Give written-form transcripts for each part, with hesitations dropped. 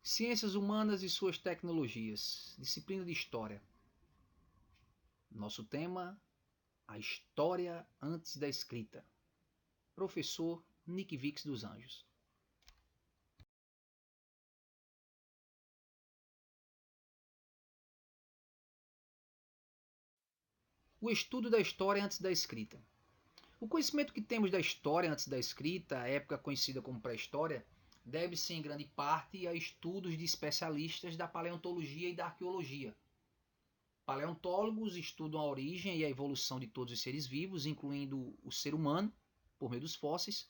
Ciências Humanas e suas tecnologias. Disciplina de História. Nosso tema: a História antes da Escrita. Professor Nick Vix dos Anjos. O estudo da história antes da escrita. O conhecimento que temos da história antes da escrita, a época conhecida como pré-história, deve-se em grande parte a estudos de especialistas da paleontologia e da arqueologia. Paleontólogos estudam a origem e a evolução de todos os seres vivos, incluindo o ser humano, por meio dos fósseis,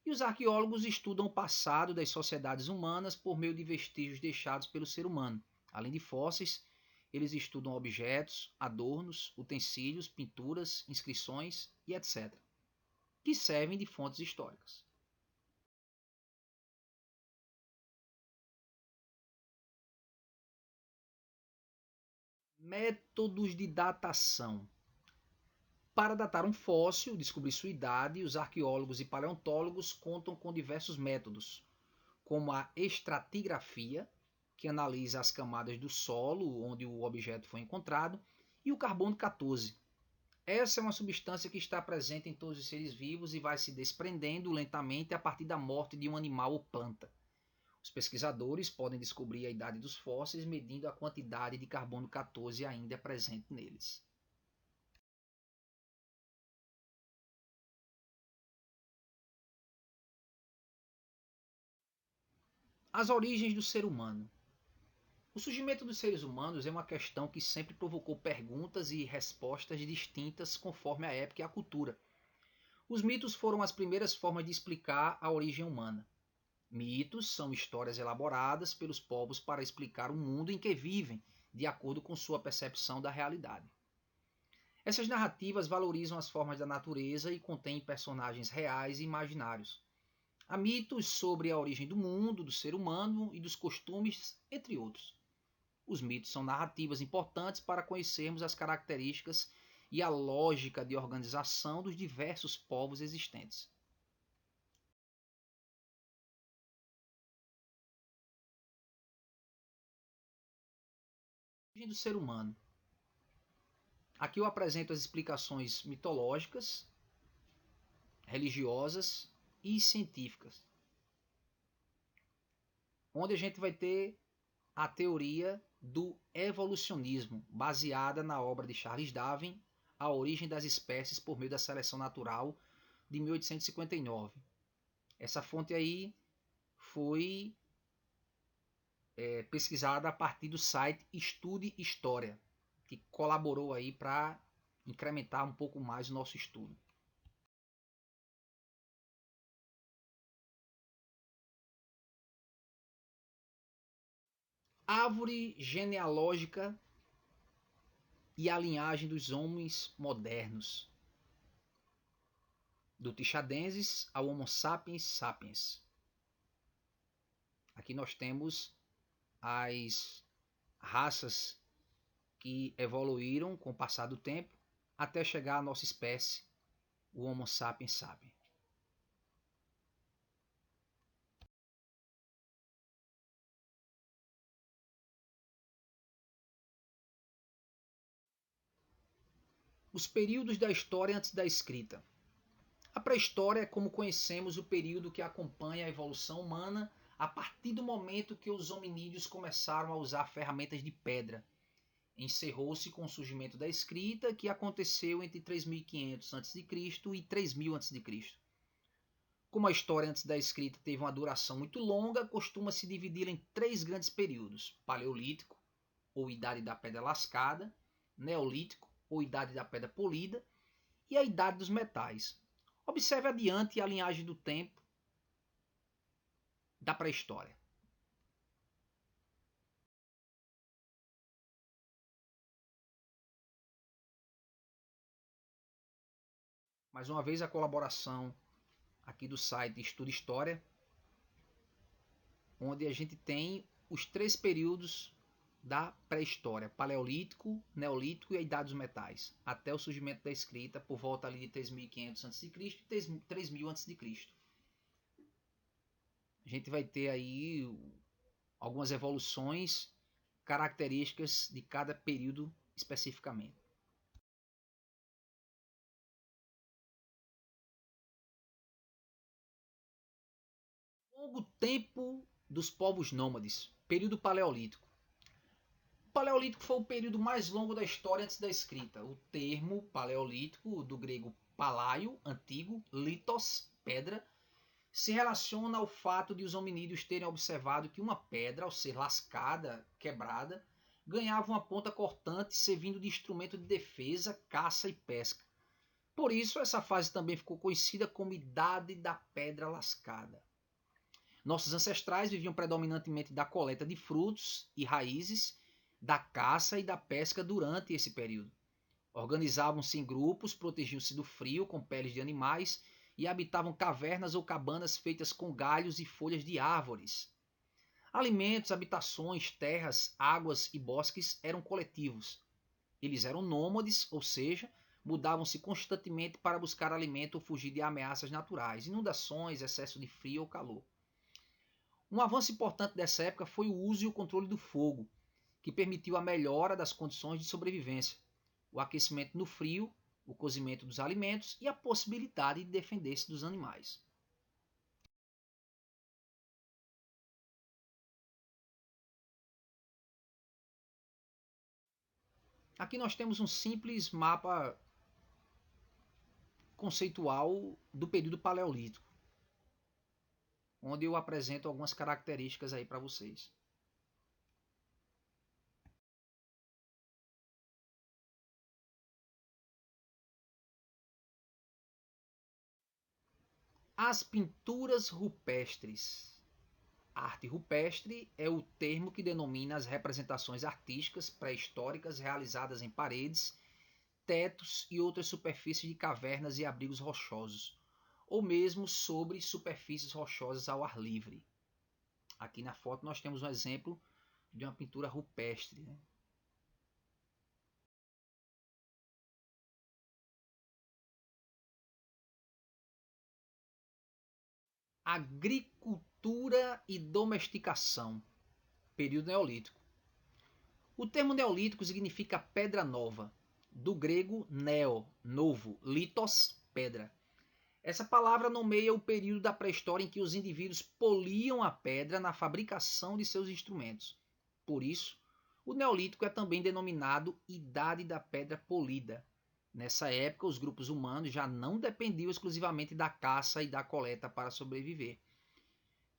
e os arqueólogos estudam o passado das sociedades humanas por meio de vestígios deixados pelo ser humano. Além de fósseis, eles estudam objetos, adornos, utensílios, pinturas, inscrições e etc., que servem de fontes históricas. Métodos de datação. Para datar um fóssil, descobrir sua idade, os arqueólogos e paleontólogos contam com diversos métodos, como a estratigrafia, que analisa as camadas do solo onde o objeto foi encontrado, e o carbono 14. Essa é uma substância que está presente em todos os seres vivos e vai se desprendendo lentamente a partir da morte de um animal ou planta. Os pesquisadores podem descobrir a idade dos fósseis medindo a quantidade de carbono 14 ainda presente neles. As origens do ser humano. O surgimento dos seres humanos é uma questão que sempre provocou perguntas e respostas distintas conforme a época e a cultura. Os mitos foram as primeiras formas de explicar a origem humana. Mitos são histórias elaboradas pelos povos para explicar o mundo em que vivem, de acordo com sua percepção da realidade. Essas narrativas valorizam as formas da natureza e contêm personagens reais e imaginários. Há mitos sobre a origem do mundo, do ser humano e dos costumes, entre outros. Os mitos são narrativas importantes para conhecermos as características e a lógica de organização dos diversos povos existentes. A origem do ser humano. Aqui eu apresento as explicações mitológicas, religiosas e científicas, onde a gente vai ter a teoria do evolucionismo, baseada na obra de Charles Darwin, A Origem das Espécies por Meio da Seleção Natural, de 1859. Essa fonte aí foi pesquisada a partir do site Estude História, que colaborou aí para incrementar um pouco mais o nosso estudo. Árvore genealógica e a linhagem dos homens modernos, do Tichadenses ao Homo sapiens sapiens. Aqui nós temos as raças que evoluíram com o passar do tempo até chegar à nossa espécie, o Homo sapiens sapiens. Os períodos da história antes da escrita. A pré-história é como conhecemos o período que acompanha a evolução humana a partir do momento que os hominídeos começaram a usar ferramentas de pedra. Encerrou-se com o surgimento da escrita, que aconteceu entre 3500 a.C. e 3000 a.C. Como a história antes da escrita teve uma duração muito longa, costuma-se dividi-la em três grandes períodos: Paleolítico, ou Idade da Pedra Lascada, Neolítico, ou Idade da Pedra Polida, e a Idade dos Metais. Observe adiante a linhagem do tempo da pré-história. Mais uma vez a colaboração aqui do site Estudo História, onde a gente tem os três períodos da pré-história: Paleolítico, Neolítico e a Idade dos Metais, até o surgimento da escrita por volta ali de 3500 a.C. e 3000 a.C. A gente vai ter aí algumas evoluções características de cada período especificamente. Longo tempo dos povos nômades, período paleolítico. O paleolítico foi o período mais longo da história antes da escrita. O termo paleolítico, do grego palaio, antigo, litos, pedra, se relaciona ao fato de os hominídeos terem observado que uma pedra, ao ser lascada, quebrada, ganhava uma ponta cortante, servindo de instrumento de defesa, caça e pesca. Por isso, essa fase também ficou conhecida como Idade da Pedra Lascada. Nossos ancestrais viviam predominantemente da coleta de frutos e raízes, da caça e da pesca durante esse período. Organizavam-se em grupos, protegiam-se do frio com peles de animais e habitavam cavernas ou cabanas feitas com galhos e folhas de árvores. Alimentos, habitações, terras, águas e bosques eram coletivos. Eles eram nômades, ou seja, mudavam-se constantemente para buscar alimento ou fugir de ameaças naturais, inundações, excesso de frio ou calor. Um avanço importante dessa época foi o uso e o controle do fogo, que permitiu a melhora das condições de sobrevivência, o aquecimento no frio, o cozimento dos alimentos e a possibilidade de defender-se dos animais. Aqui nós temos um simples mapa conceitual do período paleolítico, onde eu apresento algumas características aí para vocês. As pinturas rupestres. A arte rupestre é o termo que denomina as representações artísticas pré-históricas realizadas em paredes, tetos e outras superfícies de cavernas e abrigos rochosos, ou mesmo sobre superfícies rochosas ao ar livre. Aqui na foto nós temos um exemplo de uma pintura rupestre. Né? Agricultura e domesticação. Período Neolítico. O termo neolítico significa pedra nova, do grego neo, novo, litos, pedra. Essa palavra nomeia o período da pré-história em que os indivíduos poliam a pedra na fabricação de seus instrumentos. Por isso, o Neolítico é também denominado Idade da Pedra Polida. Nessa época, os grupos humanos já não dependiam exclusivamente da caça e da coleta para sobreviver.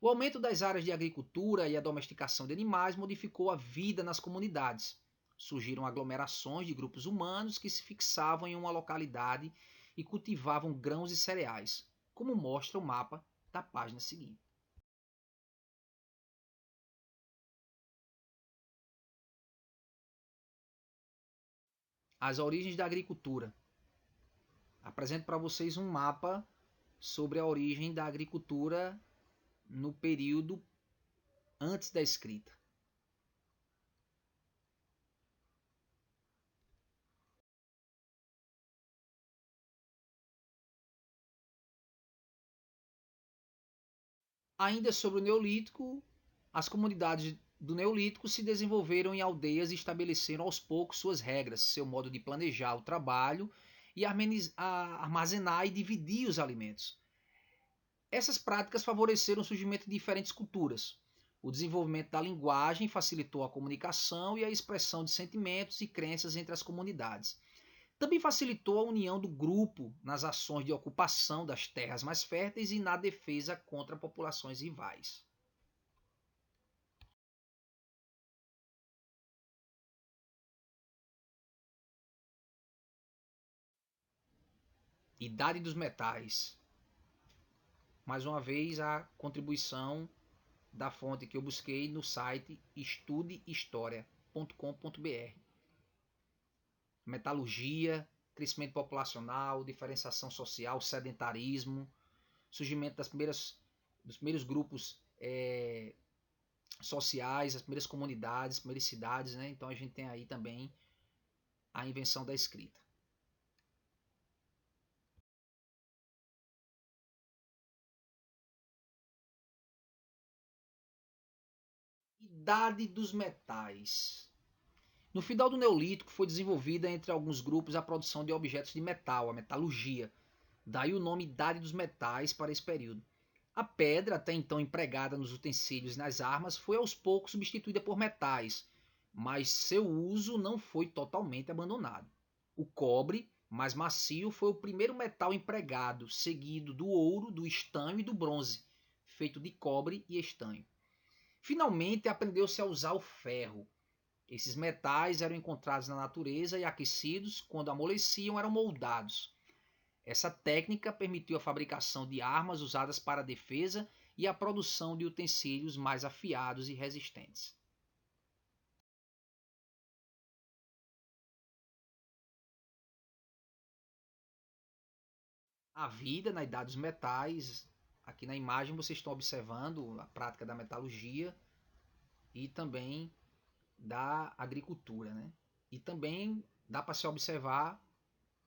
O aumento das áreas de agricultura e a domesticação de animais modificou a vida nas comunidades. Surgiram aglomerações de grupos humanos que se fixavam em uma localidade e cultivavam grãos e cereais, como mostra o mapa da página seguinte. As origens da agricultura. Apresento para vocês um mapa sobre a origem da agricultura no período antes da escrita. Ainda sobre o Neolítico, as comunidades do Neolítico se desenvolveram em aldeias e estabeleceram aos poucos suas regras, seu modo de planejar o trabalho e armazenar e dividir os alimentos. Essas práticas favoreceram o surgimento de diferentes culturas. O desenvolvimento da linguagem facilitou a comunicação e a expressão de sentimentos e crenças entre as comunidades. Também facilitou a união do grupo nas ações de ocupação das terras mais férteis e na defesa contra populações rivais. Idade dos metais. Mais uma vez, a contribuição da fonte que eu busquei no site estudehistoria.com.br. Metalurgia, crescimento populacional, diferenciação social, sedentarismo, surgimento dos primeiros grupos sociais, as primeiras comunidades, as primeiras cidades. Né? Então a gente tem aí também a invenção da escrita. Idade dos metais. No final do Neolítico foi desenvolvida entre alguns grupos a produção de objetos de metal, a metalurgia. Daí o nome Idade dos Metais para esse período. A pedra, até então empregada nos utensílios e nas armas, foi aos poucos substituída por metais, mas seu uso não foi totalmente abandonado. O cobre, mais macio, foi o primeiro metal empregado, seguido do ouro, do estanho e do bronze, feito de cobre e estanho. Finalmente aprendeu-se a usar o ferro. Esses metais eram encontrados na natureza e aquecidos, quando amoleciam, eram moldados. Essa técnica permitiu a fabricação de armas usadas para a defesa e a produção de utensílios mais afiados e resistentes. A vida na Idade dos Metais, aqui na imagem vocês estão observando a prática da metalurgia e também da agricultura, né? E também dá para se observar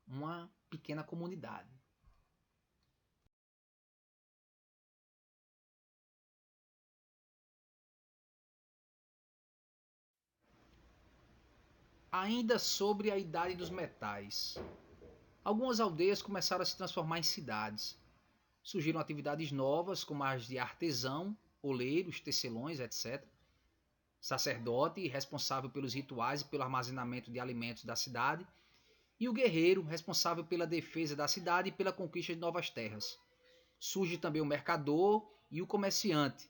uma pequena comunidade. Ainda sobre a Idade dos Metais, algumas aldeias começaram a se transformar em cidades. Surgiram atividades novas, como as de artesão, oleiros, tecelões, etc. Sacerdote, responsável pelos rituais e pelo armazenamento de alimentos da cidade, e o guerreiro, responsável pela defesa da cidade e pela conquista de novas terras. Surge também o mercador e o comerciante.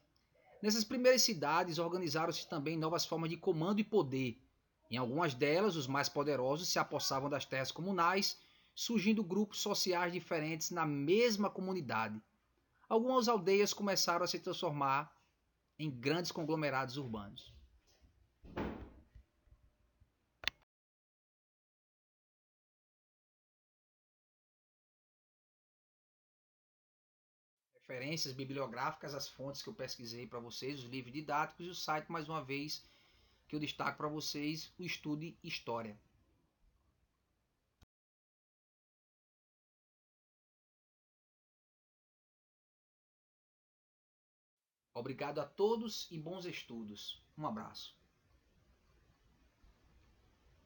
Nessas primeiras cidades organizaram-se também novas formas de comando e poder. Em algumas delas, os mais poderosos se apossavam das terras comunais, surgindo grupos sociais diferentes na mesma comunidade. Algumas aldeias começaram a se transformar em grandes conglomerados urbanos. Referências bibliográficas, as fontes que eu pesquisei para vocês, os livros didáticos e o site, mais uma vez, que eu destaco para vocês, o Estude História. Obrigado a todos e bons estudos. Um abraço.